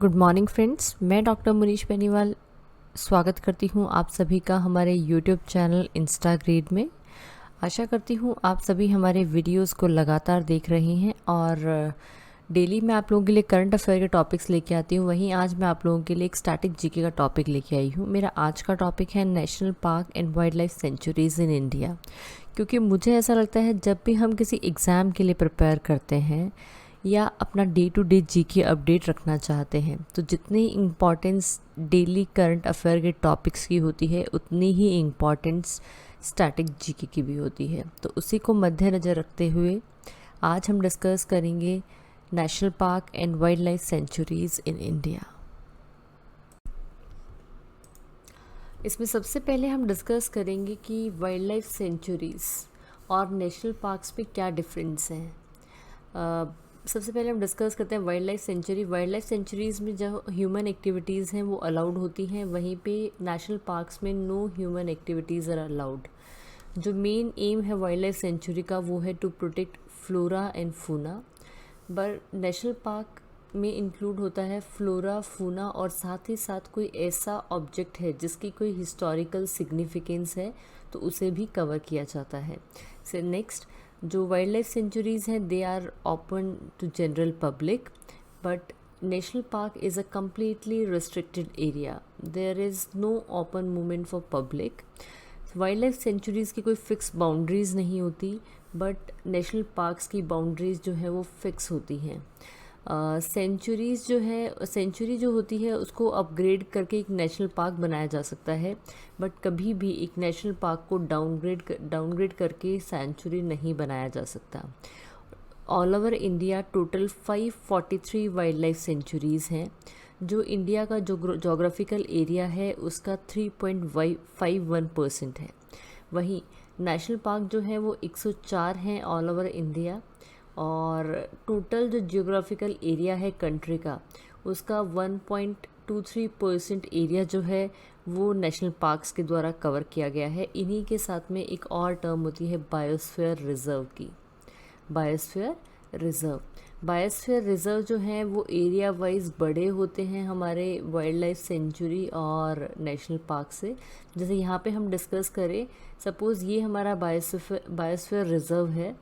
Good morning friends, मैं doctor Munish Beniwal स्वागत करती हूँ आप सभी का हमारे यूट्यूब चैनल इंस्टाग्रेड में। आशा करती हूँ आप सभी हमारे वीडियोस को लगातार देख रहे हैं और डेली मैं आप लोगों के लिए करंट अफेयर के टॉपिक्स लेके आती हूँ। वहीं आज मैं आप लोगों के लिए एक स्टैटिक जीके का टॉपिक लेके आई हूँ। मेरा आज का टॉपिक है national park and wild life centuries in India. क्योंकि मुझे ऐसा लगता है जब भी हम किसी एग्ज़ाम के लिए प्रिपेयर करते हैं या अपना day to day GK update रखना चाहते हैं तो जितनी इम्पॉर्टेंस डेली करंट अफेयर के टॉपिक्स की होती है उतनी ही इम्पॉर्टेंस स्टैटिक जीके की भी होती है। तो उसी को मद्देनज़र रखते हुए आज हम डिस्कस करेंगे national park and wild life centuries in India. इसमें सबसे पहले हम डिस्कस करेंगे कि वाइल्ड लाइफ सेंचुरीज़ और नेशनल पार्क्स में क्या डिफरेंस है। सबसे पहले हम डिस्कस करते हैं wild life sanctuary. Wild life centuries में जो ह्यूमन एक्टिविटीज़ हैं वो अलाउड होती हैं, वहीं पे नेशनल पार्क्स में no human activities are allowed. जो मेन एम है वाइल्ड लाइफ सेंचुरी का वो है to protect flora and fauna, but national park में इंक्लूड होता है फ्लोरा फूना और साथ ही साथ कोई ऐसा ऑब्जेक्ट है जिसकी कोई हिस्टोरिकल सिग्निफिकेंस है तो उसे भी कवर किया जाता है। से नेक्स्ट, जो वाइल्ड लाइफ सेंचुरीज़ हैं they are open to general public, but national park is a completely restricted area, there is no open movement for public. Wild life sanctuaries की कोई फ़िक्स बाउंड्रीज़ नहीं होती, बट नेशनल पार्क्स की boundaries जो है वो fix होती हैं। सेंचुरी जो होती है उसको अपग्रेड करके एक नेशनल पार्क बनाया जा सकता है, बट कभी भी एक नेशनल पार्क को डाउनग्रेड करके सेंचुरी नहीं बनाया जा सकता। All over India total 543 wild life sanctuaries हैं। जो इंडिया का जो जोग्राफिकल एरिया है उसका 3.51% है। वहीं नेशनल पार्क जो है वो 104 हैं ऑल ओवर इंडिया, और टोटल जो जियोग्राफिकल एरिया है कंट्री का उसका 1.23% एरिया जो है वो नेशनल पार्क्स के द्वारा कवर किया गया है। इन्हीं के साथ में एक और टर्म होती है बायोस्फीयर रिजर्व की। बायोस्फीयर रिजर्व जो हैं वो एरिया वाइज बड़े होते हैं हमारे वाइल्ड लाइफ सेंचुरी और नेशनल पार्क से। जैसे यहाँ पे हम डिस्कस करें, सपोज़ ये हमारा बायोस्फीयर रिजर्व है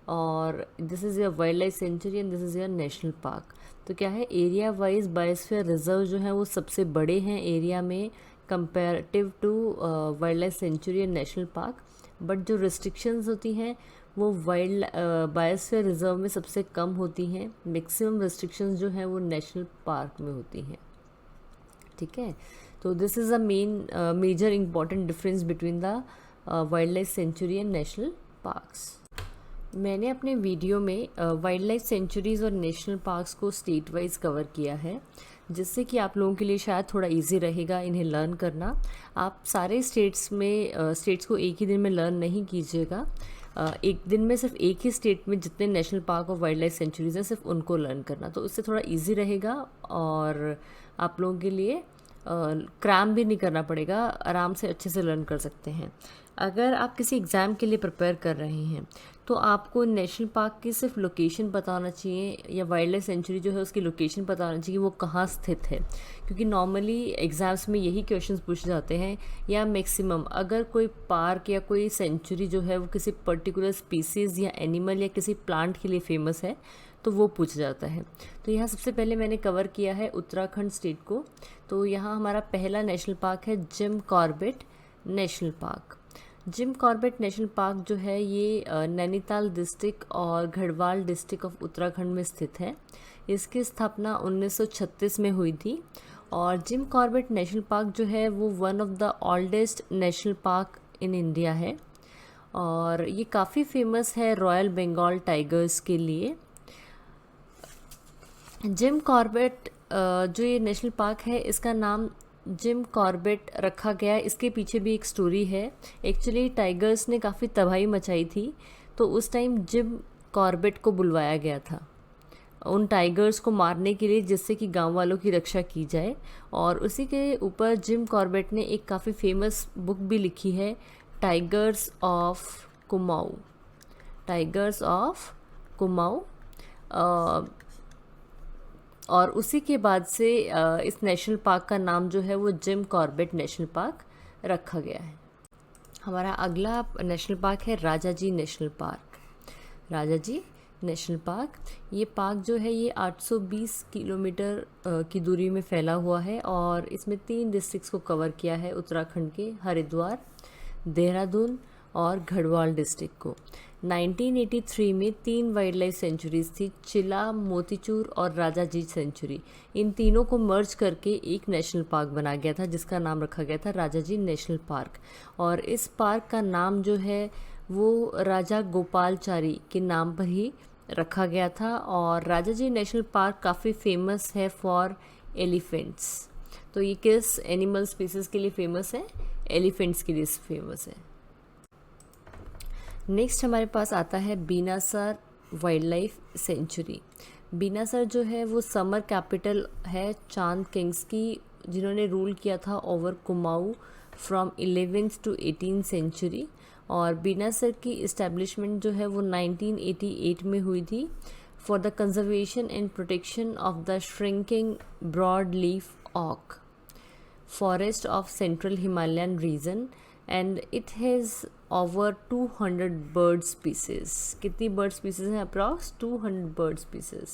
और this is your wild life sanctuary and this is your national park. तो क्या है, एरिया वाइज बायोस्फीयर रिजर्व जो है वो सबसे बड़े हैं एरिया में comparative to wild life sanctuary and national park, but जो रिस्ट्रिक्शंस होती हैं वो बायोस्फीयर रिजर्व में सबसे कम होती हैं। मैक्सिमम रिस्ट्रिक्शंस जो हैं वो नेशनल पार्क में होती हैं। ठीक है, तो this is a major important difference between the wild life sanctuary and national parks. मैंने अपने वीडियो में वाइल्ड लाइफ सेंचुरीज़ और नेशनल पार्क्स को स्टेट वाइज कवर किया है, जिससे कि आप लोगों के लिए शायद थोड़ा इजी रहेगा इन्हें लर्न करना। आप सारे स्टेट्स को एक ही दिन में लर्न नहीं कीजिएगा। एक दिन में सिर्फ एक ही स्टेट में जितने नेशनल पार्क और वाइल्ड लाइफ सेंचुरीज़ हैं सिर्फ उनको लर्न करना, तो उससे थोड़ा इजी रहेगा और आप लोगों के लिए क्रैम भी नहीं करना पड़ेगा, आराम से अच्छे से लर्न कर सकते हैं। अगर आप किसी एग्ज़ाम के लिए प्रिपेयर कर रहे हैं तो आपको नेशनल पार्क की सिर्फ लोकेशन पता होना चाहिए या वाइल्ड लाइफ सेंचुरी जो है उसकी लोकेशन पता होना चाहिए वो कहाँ स्थित है, क्योंकि नॉर्मली एग्ज़ाम्स में यही क्वेश्चंस पूछे जाते हैं। या मैक्सिमम अगर कोई पार्क या कोई सेंचुरी जो है वो किसी पर्टिकुलर स्पीसीज़ या एनिमल या किसी प्लांट के लिए फेमस है तो वो पूछा जाता है। तो यहाँ सबसे पहले मैंने कवर किया है उत्तराखंड स्टेट को। तो यहाँ हमारा पहला नेशनल पार्क है Jim Corbett national park. Jim Corbett national park जो है ये नैनीताल डिस्ट्रिक्ट और गढ़वाल डिस्ट्रिक्ट ऑफ उत्तराखंड में स्थित है। इसकी स्थापना 1936 में हुई थी और जिम कॉर्बेट नेशनल पार्क जो है वो one of the oldest national park in India है और ये काफ़ी फेमस है रॉयल बंगाल टाइगर्स के लिए। जिम कॉर्बेट जो ये नेशनल पार्क है इसका नाम जिम कॉर्बेट रखा गया, इसके पीछे भी एक स्टोरी है। एक्चुअली टाइगर्स ने काफ़ी तबाही मचाई थी तो उस टाइम जिम कॉर्बेट को बुलवाया गया था उन टाइगर्स को मारने के लिए, जिससे कि गांव वालों की रक्षा की जाए। और उसी के ऊपर जिम कॉर्बेट ने एक काफ़ी फेमस बुक भी लिखी है, टाइगर्स ऑफ कुमाऊँ। और उसी के बाद से इस नेशनल पार्क का नाम जो है वो जिम कॉर्बेट नेशनल पार्क रखा गया है। हमारा अगला नेशनल पार्क है Rajaji national park. Rajaji national park, ये पार्क जो है ये 820 किलोमीटर की दूरी में फैला हुआ है और इसमें 3 डिस्ट्रिक्ट्स को कवर किया है उत्तराखंड के, हरिद्वार, देहरादून और गढ़वाल डिस्ट्रिक्ट को। 1983 में 3 वाइल्ड लाइफ सेंचुरीज थी, चिला, मोतीचूर और राजाजी सेंचुरी। इन तीनों को मर्ज करके एक नेशनल पार्क बना गया था जिसका नाम रखा गया था राजाजी नेशनल पार्क। और इस पार्क का नाम जो है वो राजा गोपालचारी के नाम पर ही रखा गया था। और राजाजी नेशनल पार्क काफ़ी फेमस है फॉर एलिफेंट्स। तो ये किस एनिमल स्पीसीज के लिए फेमस है? एलिफेंट्स के लिए फेमस है। नेक्स्ट हमारे पास आता है Beenasar wild life sanctuary. Beenasar जो है वो समर कैपिटल है चांद किंग्स की, जिन्होंने रूल किया था over Kumaon from 11th to 18th century. और बीनासर की इस्टेब्लिशमेंट जो है वो 1988 में हुई थी for the conservation and protection of the shrinking broad leaf oak forest of central Himalayan region and it has over 200 bird species. कितनी बर्ड स्पीसीज हैं? Approx 200 bird species.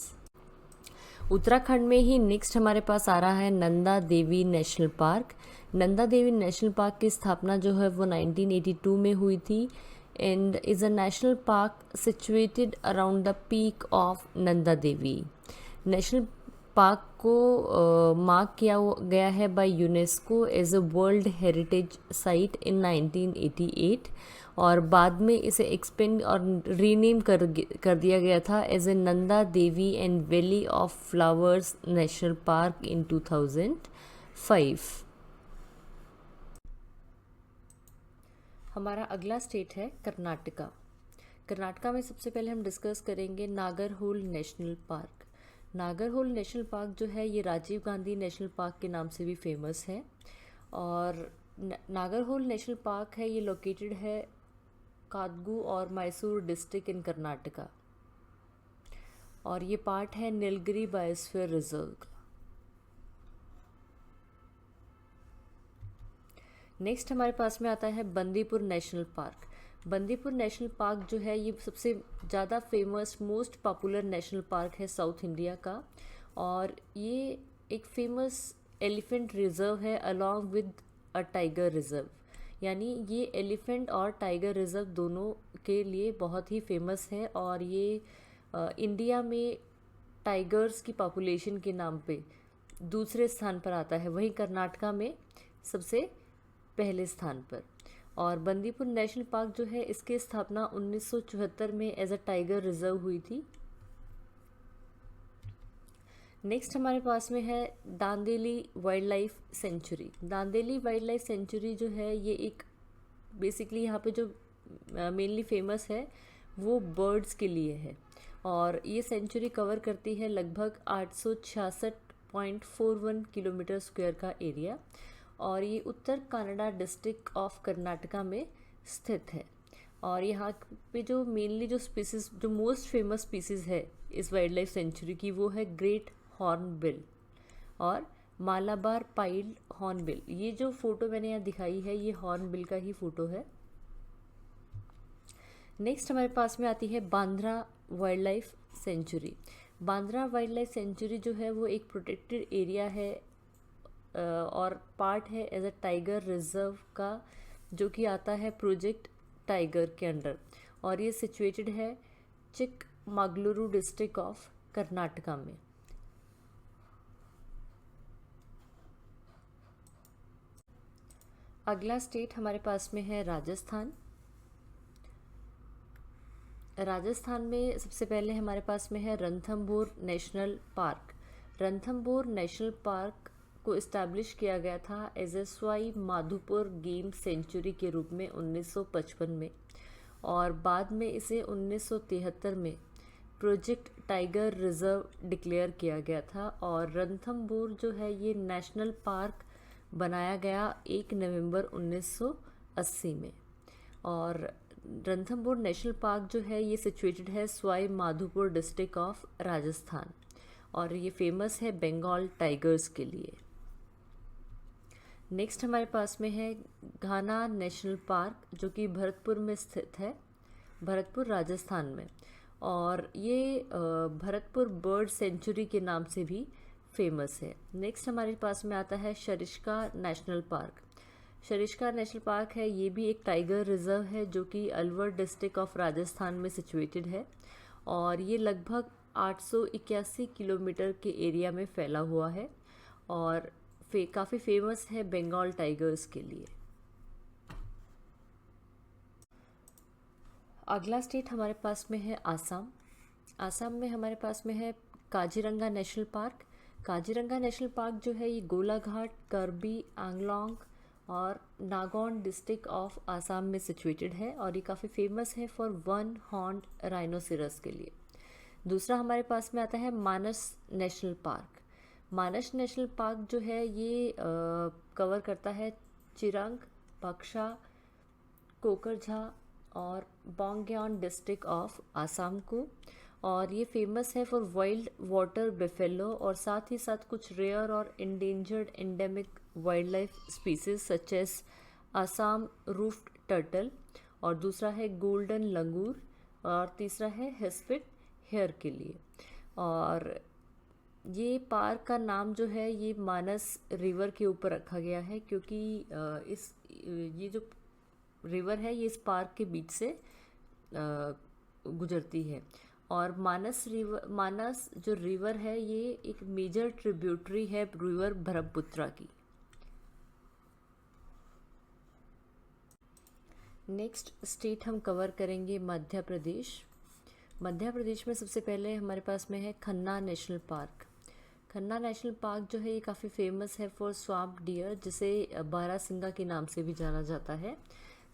उत्तराखंड में ही नेक्स्ट हमारे पास आ रहा है Nanda Devi national park. Nanda Devi national park की स्थापना जो है वो 1982 में हुई थी and is a national park situated around the peak of Nanda Devi. National park को मार्क किया गया है by UNESCO as a world heritage site in 1988 और बाद में इसे एक्सपेंड और रीनेम कर दिया गया था as a Nanda Devi and valley of flowers national park in 2005। हमारा अगला स्टेट है कर्नाटका। कर्नाटका में सबसे पहले हम डिस्कस करेंगे Nagarhole national park. Nagarhole national park जो है ये राजीव गांधी नेशनल पार्क के नाम से भी फेमस है। और नागरहोल नेशनल पार्क है ये लोकेटेड है कादगू और मैसूर डिस्ट्रिक्ट इन कर्नाटका और ये पार्ट है नीलगिरी बायोस्फीयर रिजर्व का। नेक्स्ट हमारे पास में आता है Bandipur national park. Bandipur national park जो है ये सबसे ज़्यादा famous most popular national park है साउथ इंडिया का और ये एक फेमस एलिफेंट रिजर्व है along with a tiger reserve. यानी ये एलिफेंट और टाइगर रिजर्व दोनों के लिए बहुत ही फेमस है और ये इंडिया में टाइगर्स की पॉपुलेशन के नाम पे दूसरे स्थान पर आता है, वहीं कर्नाटका में सबसे पहले स्थान पर। और बंदीपुर नेशनल पार्क जो है इसकी स्थापना 1974 में एज अ टाइगर रिजर्व हुई थी। नेक्स्ट हमारे पास में है Dandeli wild life sanctuary. Dandeli wild life sanctuary जो है ये एक बेसिकली यहाँ पे जो मेनली फेमस है वो बर्ड्स के लिए है और ये सेंचुरी कवर करती है लगभग 866.41 किलोमीटर स्क्वायर का एरिया और ये उत्तर कन्नड़ा डिस्ट्रिक्ट ऑफ कर्नाटका में स्थित है। और यहाँ पे जो मेनली जो स्पीसीज जो मोस्ट फेमस स्पीसीज है इस वाइल्ड लाइफ सेंचुरी की वो है ग्रेट हॉर्नबिल और मालाबार पाइल्ड हॉर्नबिल। ये जो फोटो मैंने यहाँ दिखाई है ये हॉर्नबिल का ही फोटो है। नेक्स्ट हमारे पास में आती है Bandra wild life sanctuary. Bandra wild life sanctuary जो है वो एक प्रोटेक्टेड एरिया है और पार्ट है एज अ टाइगर रिजर्व का जो कि आता है प्रोजेक्ट टाइगर के अंडर और ये सिचुएटेड है चिकमगलुरु डिस्ट्रिक्ट ऑफ कर्नाटका में। अगला स्टेट हमारे पास में है राजस्थान। राजस्थान में सबसे पहले हमारे पास में है Ranthambore national park. Ranthambore national park को इस्टेब्लिश किया गया था as a Sawai Madhopur game sanctuary के रूप में 1955 में और बाद में इसे 1973 में प्रोजेक्ट टाइगर रिजर्व डिक्लेयर किया गया था। और रणथंभौर जो है ये नेशनल पार्क बनाया गया 1 नवंबर 1980 में। और रणथंभौर नेशनल पार्क जो है ये सिचुएटेड है सवाई माधोपुर डिस्ट्रिक्ट ऑफ राजस्थान और ये फेमस है बंगाल टाइगर्स के लिए। नेक्स्ट हमारे पास में है घाना नेशनल पार्क, जो कि भरतपुर में स्थित है, भरतपुर राजस्थान में। और ये भरतपुर बर्ड सेंचुरी के नाम से भी फेमस है। नेक्स्ट हमारे पास में आता है Sariska national park. Sariska national park है, ये भी एक टाइगर रिजर्व है जो कि अलवर डिस्ट्रिक्ट ऑफ राजस्थान में सिचुएटेड है। और ये लगभग 881 किलोमीटर के एरिया में फैला हुआ है और काफ़ी फेमस है बंगाल टाइगर्स के लिए। अगला स्टेट हमारे पास में है आसाम। आसाम में हमारे पास में है Kaziranga national park. Kaziranga national park जो है ये गोलाघाट, करबी आंगलोंग और नागौन डिस्ट्रिक्ट ऑफ आसाम में सिचुएटेड है और ये काफ़ी फेमस है फॉर वन हॉर्न्ड राइनोसिरस के लिए। दूसरा हमारे पास में आता है मानस नेशनल पार्क। मानस नेशनल पार्क जो है ये कवर करता है चिरंग, बक्सा, कोकरझा और बोंगयांग डिस्ट्रिक्ट ऑफ आसाम को। और ये फेमस है फॉर वाइल्ड वाटर बेफेलो और साथ ही साथ कुछ रेयर और endangered endemic wild life species such as Assam roofed turtle, और दूसरा है गोल्डन लंगूर, और तीसरा है हिस्पिड हेयर के लिए। और ये पार्क का नाम जो है ये मानस रिवर के ऊपर रखा गया है क्योंकि ये जो रिवर है ये इस पार्क के बीच से गुजरती है। और मानस जो रिवर है ये एक मेजर ट्रिब्यूटरी है रिवर ब्रह्मपुत्रा की। नेक्स्ट स्टेट हम कवर करेंगे मध्य प्रदेश। मध्य प्रदेश में सबसे पहले हमारे पास में है Khanna national park. Khanna national park जो है ये काफ़ी फेमस है फॉर स्वाम्प डियर, जिसे बारासिंगा के नाम से भी जाना जाता है।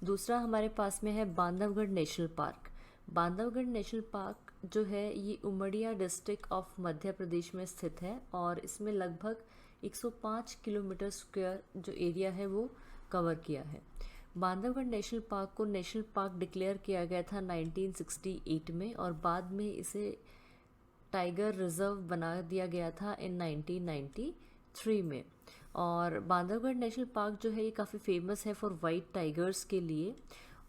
दूसरा हमारे पास में है Bandhavgarh national park. Bandhavgarh national park जो है ये उमरिया डिस्ट्रिक्ट ऑफ मध्य प्रदेश में स्थित है और इसमें लगभग 105 किलोमीटर स्क्वायर जो एरिया है वो कवर किया है। बांधवगढ़ नेशनल पार्क को नेशनल पार्क डिक्लेयर किया गया था 1968 में और बाद में इसे टाइगर रिजर्व बना दिया गया था इन 1993 में। और बांधवगढ़ नेशनल पार्क जो है ये काफ़ी फेमस है फॉर वाइट टाइगर्स के लिए।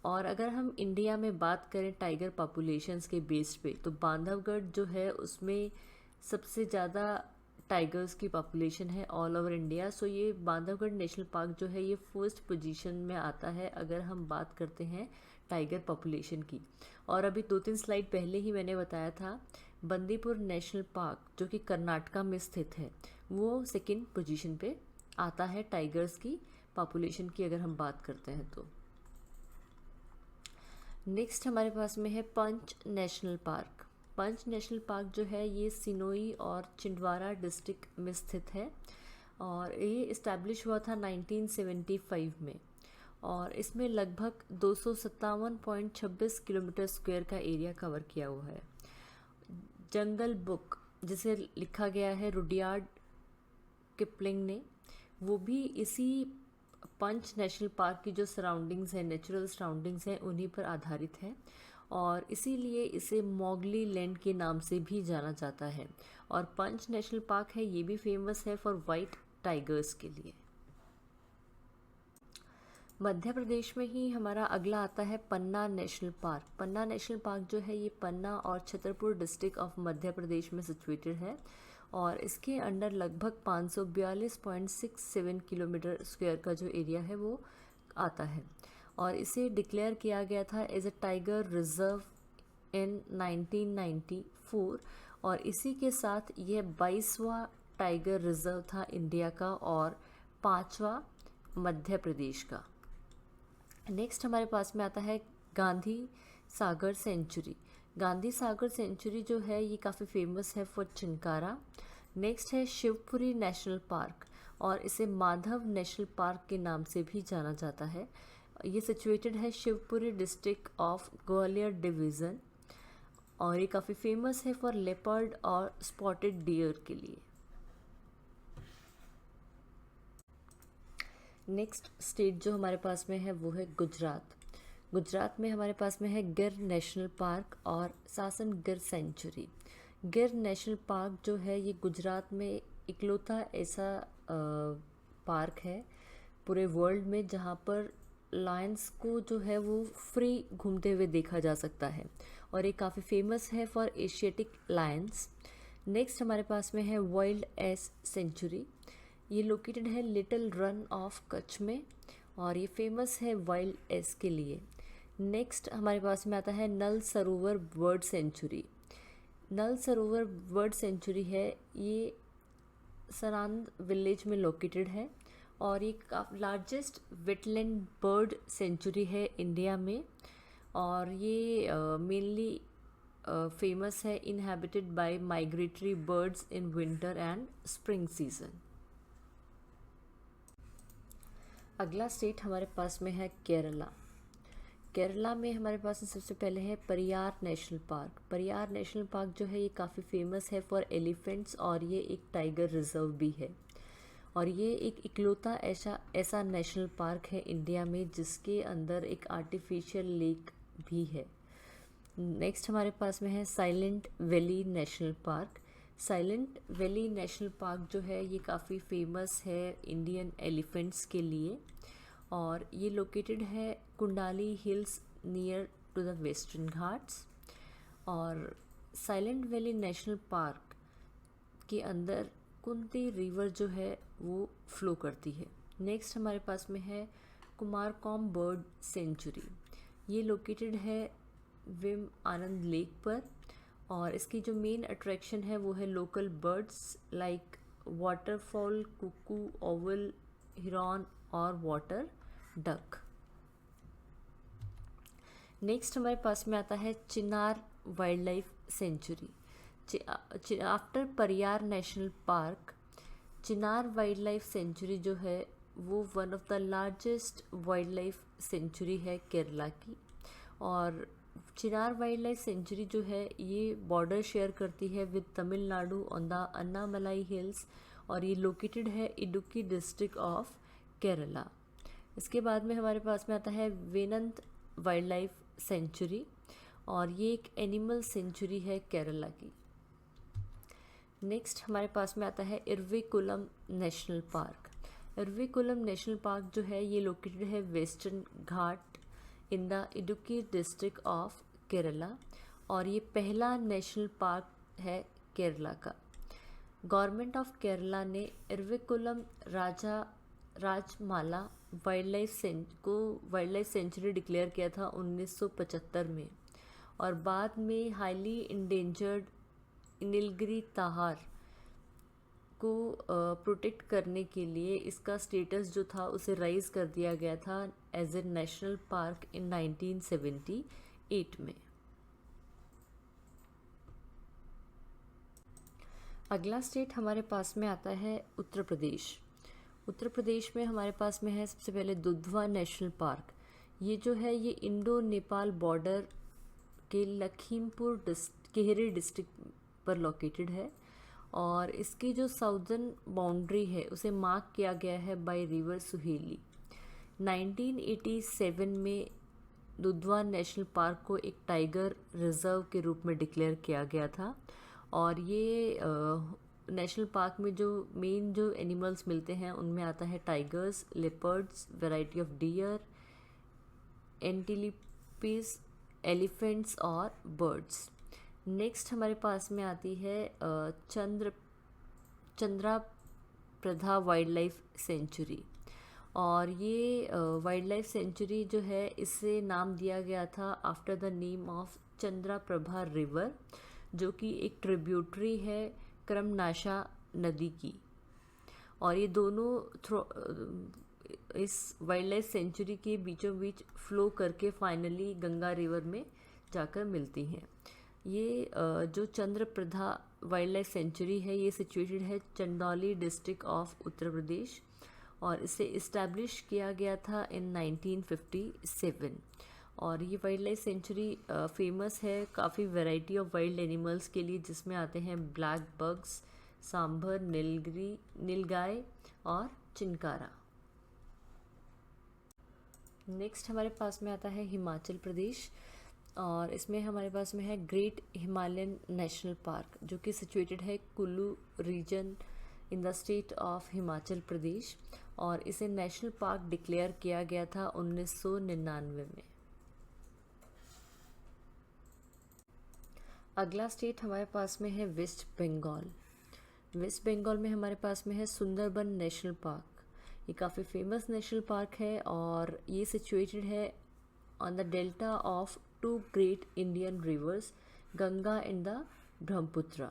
और अगर हम इंडिया में बात करें टाइगर पॉपुलेशंस के बेस पे तो बांधवगढ़ जो है उसमें सबसे ज़्यादा टाइगर्स की पॉपुलेशन है ऑल ओवर इंडिया। सो ये बांधवगढ़ नेशनल पार्क जो है ये फर्स्ट पोजीशन में आता है अगर हम बात करते हैं टाइगर पॉपुलेशन की। और अभी 2-3 स्लाइड पहले ही मैंने बताया था बंदीपुर नेशनल पार्क जो कि कर्नाटका में स्थित है वो सेकंड पोजीशन पे आता है टाइगर्स की पॉपुलेशन की अगर हम बात करते हैं तो। नेक्स्ट हमारे पास में है पंच नेशनल पार्क। पंच नेशनल पार्क जो है ये सिनोई और छिंदवाड़ा डिस्ट्रिक्ट में स्थित है और ये इस्टेब्लिश हुआ था 1975 में। और इसमें लगभग 257.26 किलोमीटर स्क्वायर का एरिया कवर किया हुआ है। जंगल बुक जिसे लिखा गया है रुडयार्ड किपलिंग ने, वो भी इसी पंच नेशनल पार्क की जो सराउंडिंग्स हैं, नेचुरल सराउंडिंग्स हैं, उन्हीं पर आधारित है और इसीलिए इसे मोगली लैंड के नाम से भी जाना जाता है। और पंच नेशनल पार्क है ये भी फेमस है फॉर वाइट टाइगर्स के लिए। मध्य प्रदेश में ही हमारा अगला आता है पन्ना नेशनल पार्क। पन्ना नेशनल पार्क जो है ये पन्ना और छतरपुर डिस्ट्रिक्ट ऑफ मध्य प्रदेश में सिचुएटेड है और इसके अंडर लगभग 542.67 किलोमीटर स्क्वायर का जो एरिया है वो आता है। और इसे डिक्लेयर किया गया था as a tiger reserve in 1994 और इसी के साथ यह 22वां टाइगर रिजर्व था इंडिया का और 5वां मध्य प्रदेश का। नेक्स्ट हमारे पास में आता है गांधी सागर सेंचुरी। गांधी सागर सेंचुरी जो है ये काफ़ी फेमस है फॉर चिंकारा। नेक्स्ट है शिवपुरी नेशनल पार्क और इसे माधव नेशनल पार्क के नाम से भी जाना जाता है। ये सिचुएटेड है Shivpuri district of Gwalior division और ये काफ़ी फेमस है फॉर लेपर्ड और स्पॉटेड डियर के लिए। नेक्स्ट स्टेट जो हमारे पास में है वो है गुजरात। गुजरात में हमारे पास में है गिर नेशनल पार्क और सासन गिर सेंचुरी। गिर नेशनल पार्क जो है ये गुजरात में इकलौता ऐसा पार्क है पूरे वर्ल्ड में जहाँ पर लायंस को जो है वो फ्री घूमते हुए देखा जा सकता है और ये काफ़ी फेमस है फॉर एशियाटिक लायंस। नेक्स्ट हमारे पास में है वाइल्ड एस सेंचुरी। ये लोकेटेड है लिटिल रन ऑफ कच्छ में और ये फेमस है वाइल्ड एस के लिए। नेक्स्ट हमारे पास में आता है नल सरोवर बर्ड सेंचुरी। नल सरोवर बर्ड सेंचुरी है ये सरांद विलेज में लोकेटेड है और ये लार्जेस्ट वेटलैंड बर्ड सेंचुरी है इंडिया में और ये मेनली फेमस है inhabited bye migratory birds in winter and spring season. अगला स्टेट हमारे पास में है केरला। केरला में हमारे पास सबसे पहले है Pariyar national park. Pariyar national park जो है ये काफ़ी फेमस है फॉर एलिफेंट्स और ये एक टाइगर रिजर्व भी है और ये एक इकलौता ऐसा नेशनल पार्क है इंडिया में जिसके अंदर एक आर्टिफिशियल लेक भी है। नेक्स्ट हमारे पास में है silent valley national park. Silent valley national park जो है ये काफ़ी फेमस है इंडियन एलिफेंट्स के लिए और ये लोकेटेड है Kundali hills near to the Western Ghats और साइलेंट वैली नेशनल पार्क के अंदर कुंती रिवर जो है वो फ्लो करती है। नेक्स्ट हमारे पास में है कुमारकॉम बर्ड सेंचुरी। ये लोकेटेड है विम आनंद लेक पर और इसकी जो मेन अट्रैक्शन है वो है local birds like waterfall, cuckoo, owl, heron और वाटर डक। नेक्स्ट हमारे पास में आता है चिनार wild life sanctuary. After Pariyar national park चिनार वाइल्ड लाइफ सेंचुरी जो है वो one of the largest wild life sanctuary है केरला की और चिनार वाइल्ड लाइफ सेंचुरी जो है ये बॉर्डर शेयर करती है with Tamil Nadu on the Annamalai hills और ये लोकेटेड है इडुक्की डिस्ट्रिक्ट ऑफ केरला। इसके बाद में हमारे पास में आता है वेनंत वाइल्ड लाइफ सेंचुरी और ये एक एनिमल सेंचुरी है केरला की। नेक्स्ट हमारे पास में आता है Eravikulam national park. Eravikulam national park जो है ये लोकेटेड है western Ghat in the Idukki district of Kerala और ये पहला नेशनल पार्क है केरला का। गवर्नमेंट ऑफ केरला ने Eravikulam Rajamala wild life sanctuary declare किया था 1975 में और बाद में हाईली इंडेंजर्ड नीलगिरी ताहार को प्रोटेक्ट करने के लिए इसका स्टेटस जो था उसे राइज कर दिया गया था as a national park in 1978 में। अगला स्टेट हमारे पास में आता है उत्तर प्रदेश। उत्तर प्रदेश में हमारे पास में है सबसे पहले दुधवा नेशनल पार्क। ये जो है ये इंडो नेपाल बॉर्डर के लखीमपुर केहरी डिस्ट्रिक्ट पर लोकेटेड है और इसकी जो साउदर्न बाउंड्री है उसे मार्क किया गया है बाय रिवर सुहेली। 1987 में दुधवा नेशनल पार्क को एक टाइगर रिजर्व के रूप में डिक्लेयर किया गया था और ये नेशनल पार्क में जो मेन जो एनिमल्स मिलते हैं उनमें आता है tigers, leopards, variety of deer, antelopes, elephants और बर्ड्स। नेक्स्ट हमारे पास में आती है चंद्राप्रधा वाइल्ड लाइफ सेंचुरी और ये वाइल्ड लाइफ सेंचुरी जो है इसे नाम दिया गया था after the name of Chandraprabha river जो कि एक ट्रिब्यूटरी है क्रमनाशा नदी की और ये दोनों इस वाइल्ड लाइफ सेंचुरी के बीचों बीच फ्लो करके फाइनली गंगा रिवर में जाकर मिलती हैं। ये जो चंद्रप्रभा वाइल्ड लाइफ सेंचुरी है ये सिचुएटेड है चंदौली डिस्ट्रिक्ट ऑफ उत्तर प्रदेश और इसे इस्टेब्लिश किया गया था इन 1957 और ये वाइल्ड लाइफ सेंचुरी फेमस है काफ़ी वैरायटी ऑफ वाइल्ड एनिमल्स के लिए जिसमें आते हैं ब्लैक बग्स, सांभर, नीलगाय और चिंकारा। नेक्स्ट हमारे पास में आता है हिमाचल प्रदेश। और इसमें हमारे पास में है ग्रेट हिमालयन नेशनल पार्क, जो कि सिचुएटेड है Kullu region in the state of Himachal Pradesh, और इसे नेशनल पार्क डिक्लेयर किया गया था 1999 में। अगला स्टेट हमारे पास में है वेस्ट बंगाल। वेस्ट बंगाल में हमारे पास में है सुंदरबन नेशनल पार्क। ये काफ़ी फेमस नेशनल पार्क है और ये सिचुएटेड है on the delta of two great Indian rivers, Ganga and the Brahmaputra.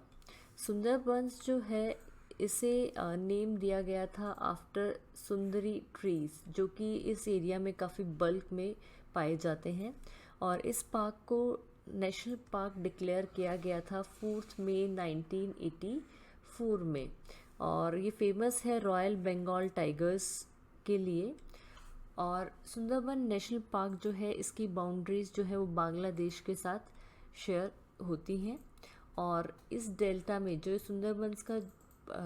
Sundarbans जो है इसे नेम दिया गया था आफ्टर सुंदरी ट्रीज, जो कि इस एरिया में काफ़ी बल्क में पाए जाते हैं, और इस पार्क को नेशनल पार्क डिक्लेयर किया गया था 4 मई 1984 में। और ये फेमस है रॉयल बंगाल टाइगर्स के लिए। और सुंदरबन नेशनल पार्क जो है इसकी बाउंड्रीज जो है वो बांग्लादेश के साथ शेयर होती हैं, और इस डेल्टा में जो सुंदरबंस का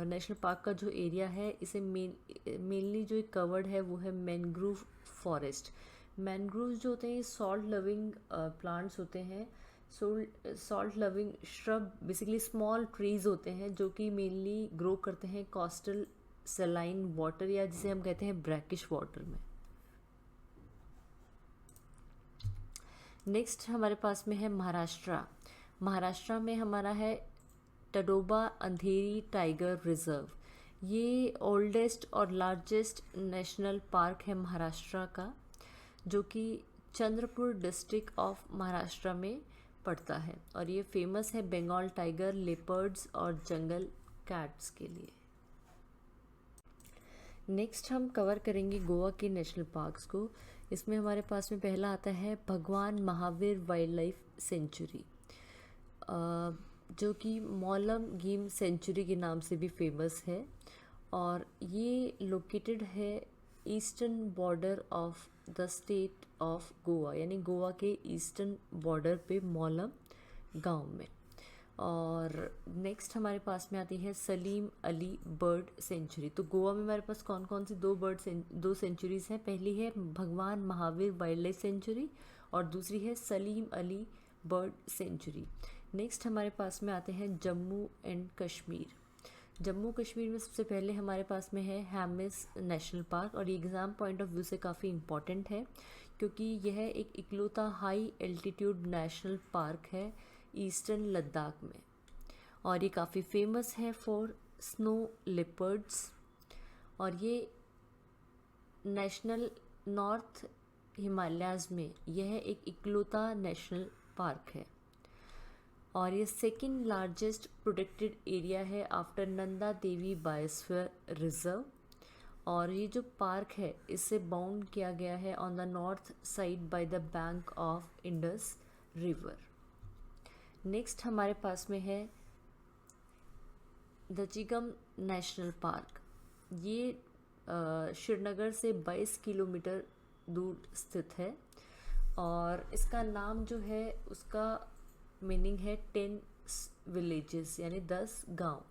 नेशनल पार्क का जो एरिया है इसे मेनली जो कवर्ड है वो है मैनग्रोव फॉरेस्ट। मैनग्रोव जो होते हैं सॉल्ट लविंग प्लांट्स होते हैं, salt loving shrub, basically small trees होते हैं जो कि मेनली ग्रो करते हैं कोस्टल सलाइन वाटर, या जिसे हम कहते हैं ब्रैकिश वाटर में। नेक्स्ट हमारे पास में है महाराष्ट्र। महाराष्ट्र में हमारा है टडोबा अंधेरी टाइगर रिजर्व। ये ओल्डेस्ट और लार्जेस्ट नेशनल पार्क है महाराष्ट्र का, जो कि चंद्रपुर डिस्ट्रिक्ट ऑफ महाराष्ट्र में पड़ता है, और ये फेमस है बंगाल टाइगर, लेपर्ड्स और जंगल कैट्स के लिए। नेक्स्ट हम कवर करेंगे गोवा के नेशनल पार्क्स को। इसमें हमारे पास में पहला आता है भगवान महावीर वाइल्ड लाइफ सेंचुरी, जो कि मौलम गेम सेंचुरी के नाम से भी फेमस है, और ये लोकेटेड है eastern border of the state of Goa, यानी गोवा के ईस्टर्न बॉर्डर पे मौलम गांव में। और नेक्स्ट हमारे पास में आती है सलीम अली बर्ड सेंचुरी। तो गोवा में हमारे पास कौन कौन सी दो सेंचुरीज हैं? पहली है भगवान महावीर वाइल्ड लाइफ सेंचुरी और दूसरी है Salim Ali bird sanctuary. Next हमारे पास में आते हैं जम्मू एंड कश्मीर। जम्मू कश्मीर में सबसे पहले हमारे पास में है हैमिस नेशनल पार्क, और ये एग्ज़ाम पॉइंट ऑफ व्यू से काफ़ी इम्पॉर्टेंट है क्योंकि यह एक इकलौता हाई एल्टीट्यूड नेशनल पार्क है ईस्टर्न लद्दाख में, और ये काफ़ी फेमस है फॉर स्नो लेपर्ड्स, और ये नेशनल नॉर्थ हिमालयाज़ में यह एक इकलौता नेशनल पार्क है, और ये सेकंड लार्जेस्ट प्रोटेक्टेड एरिया है after Nanda Devi biosphere reserve, और ये जो पार्क है इसे बाउंड किया गया है on the north side by the bank of Indus river. Next हमारे पास में है दचिगम नेशनल पार्क। ये श्रीनगर से 22 किलोमीटर दूर स्थित है, और इसका नाम जो है उसका मीनिंग है 10 विलेजेस, यानी 10 गांव।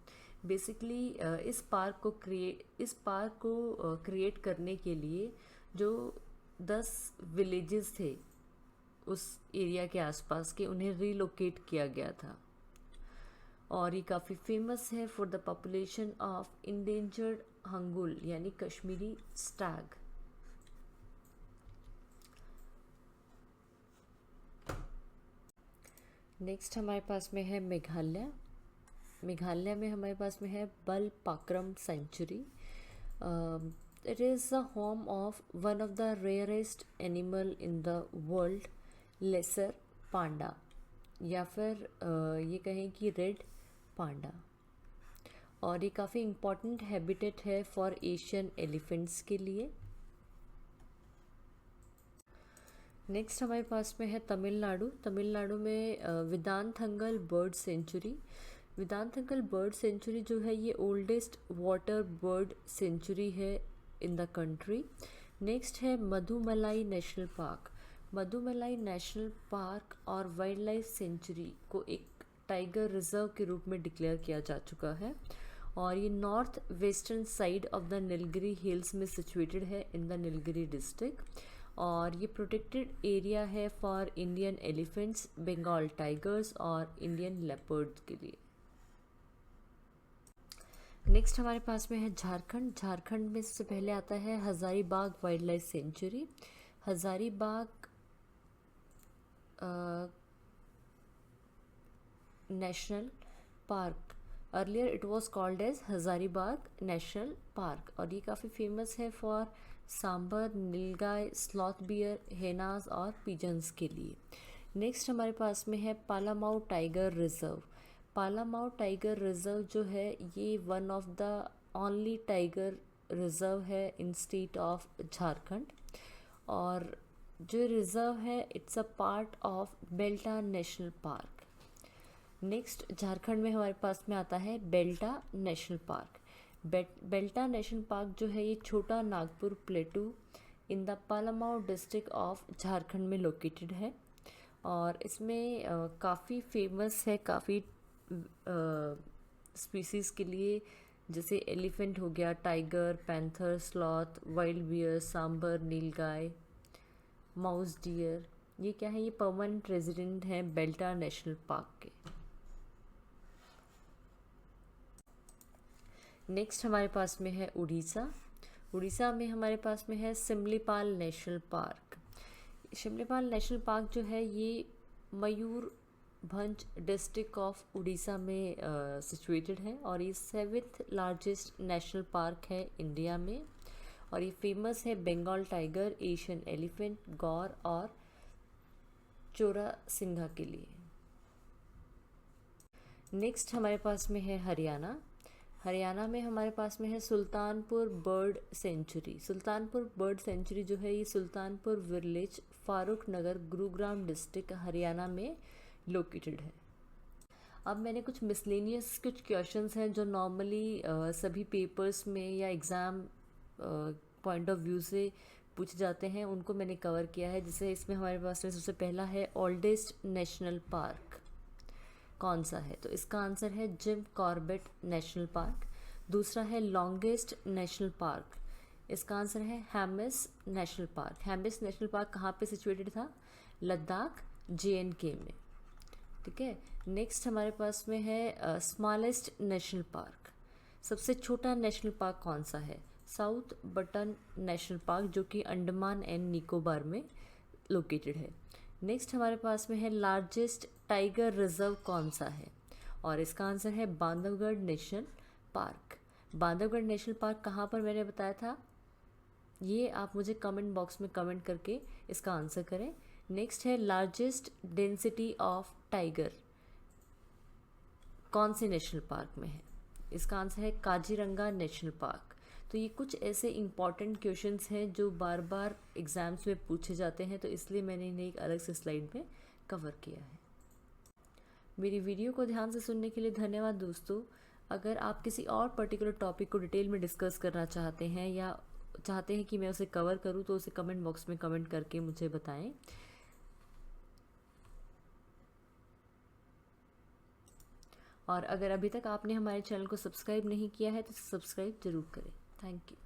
बेसिकली इस पार्क को क्रिएट करने के लिए जो 10 विलेजेस थे उस एरिया के आसपास के, उन्हें रिलोकेट किया गया था, और ये काफ़ी फेमस है for the population of endangered hangul, यानी कश्मीरी स्टैग। नेक्स्ट हमारे पास में है मेघालय। मेघालय में हमारे पास में है Balpakram sanctuary. It is the home of one of the rarest animal in the world, lesser panda, या फिर ये कहें कि रेड पांडा, और ये काफ़ी इम्पॉर्टेंट हैबिटेट है फॉर एशियन एलिफेंट्स के लिए। नेक्स्ट हमारे पास में है तमिलनाडु। तमिलनाडु में विदानथंगल बर्ड सेंचुरी। विदानथंगल बर्ड सेंचुरी जो है ये ओल्डेस्ट वाटर बर्ड सेंचुरी है इन द कंट्री। नेक्स्ट है Mudumalai national park. Mudumalai national park और वाइल्ड लाइफ सेंचुरी को एक टाइगर रिजर्व के रूप में डिक्लेयर किया जा चुका है, और ये north western side of the Nilgiri hills में सिचुएटेड है इन द नीलगिरी डिस्ट्रिक्ट, और ये प्रोटेक्टेड एरिया है for Indian elephants, Bengal tigers और इंडियन लेपर्ड्स के लिए। नेक्स्ट हमारे पास में है झारखंड। झारखंड में सबसे पहले आता है Hazaribagh wild life sanctuary. Hazaribagh national park, earlier it was called as Hazaribagh national park, और ये काफ़ी फेमस है for sambar, nilgai, sloth bear, hyenas और पिजन्स के लिए। नेक्स्ट हमारे पास में है Palamau tiger reserve. Palamau tiger reserve जो है ये one of the only tiger reserve है इन स्टेट ऑफ झारखंड, और जो रिजर्व है इट्स अ पार्ट ऑफ बेल्टा नेशनल पार्क। नेक्स्ट झारखंड में हमारे पास में आता है बेल्टा नेशनल पार्क। बेल्टा नेशनल पार्क जो है ये Chota Nagpur plateau in the Palamau district of Jharkhand में लोकेटेड है, और इसमें काफ़ी फेमस है काफ़ी स्पीसीज़ के लिए, जैसे एलिफेंट हो गया, tiger, panther, sloth, wild bear, sambar, nilgai, mouse deer. ये क्या है, ये परमानेंट रेजिडेंट हैं बेल्टा नेशनल पार्क के। नेक्स्ट हमारे पास में है उड़ीसा। उड़ीसा में हमारे पास में है Similipal national park. Similipal national park जो है ये मयूरभंज डिस्ट्रिक्ट ऑफ उड़ीसा में सिचुएटेड है, और ये 7th लार्जेस्ट नेशनल पार्क है इंडिया में, और ये फेमस है बंगाल टाइगर, एशियन एलिफेंट, गौर और चोरासिंघा के लिए। नेक्स्ट हमारे पास में है हरियाणा। हरियाणा में हमारे पास में है Sultanpur bird sanctuary. Sultanpur bird sanctuary जो है ये सुल्तानपुर विलेज, फारूक नगर, गुरुग्राम डिस्ट्रिक्ट, हरियाणा में लोकेटेड है। अब मैंने कुछ मिसलेनियस कुछ क्वेश्चंस हैं जो नॉर्मली सभी पेपर्स में या एग्ज़ाम पॉइंट ऑफ व्यू से पूछे जाते हैं, उनको मैंने कवर किया है। जैसे इसमें हमारे पास में सबसे पहला है ओल्डेस्ट नेशनल पार्क कौन सा है, तो इसका आंसर है जिम कॉर्बेट नेशनल पार्क। दूसरा है लॉन्गेस्ट नेशनल पार्क, इसका आंसर है Hemis national park. Hemis national park कहाँ पे सिचुएटेड था, लद्दाख, JNK में। ठीक है, नेक्स्ट हमारे पास में है स्मॉलेस्ट नेशनल पार्क। सबसे छोटा नेशनल पार्क कौन सा है, साउथ बटन नेशनल पार्क, जो कि अंडमान एंड निकोबार में लोकेटेड है। नेक्स्ट हमारे पास में है लार्जेस्ट टाइगर रिजर्व कौन सा है, और इसका आंसर है Bandhavgarh national park. Bandhavgarh national park कहाँ पर मैंने बताया था, ये आप मुझे कमेंट बॉक्स में कमेंट करके इसका आंसर करें। नेक्स्ट है लार्जेस्ट डेंसिटी ऑफ टाइगर कौन से नेशनल पार्क में है, इसका आंसर है काजीरंगा नेशनल पार्क। तो ये कुछ ऐसे इंपॉर्टेंट क्वेश्चंस हैं जो बार बार एग्जाम्स में पूछे जाते हैं, तो इसलिए मैंने इन्हें एक अलग से स्लाइड में कवर किया है। मेरी वीडियो को ध्यान से सुनने के लिए धन्यवाद दोस्तों। अगर आप किसी और पर्टिकुलर टॉपिक को डिटेल में डिस्कस करना चाहते हैं या चाहते हैं कि मैं उसे कवर करूं, तो उसे कमेंट बॉक्स में कमेंट करके मुझे बताएं। और अगर अभी तक आपने हमारे चैनल को सब्सक्राइब नहीं किया है तो सब्सक्राइब जरूर करें। Thank you.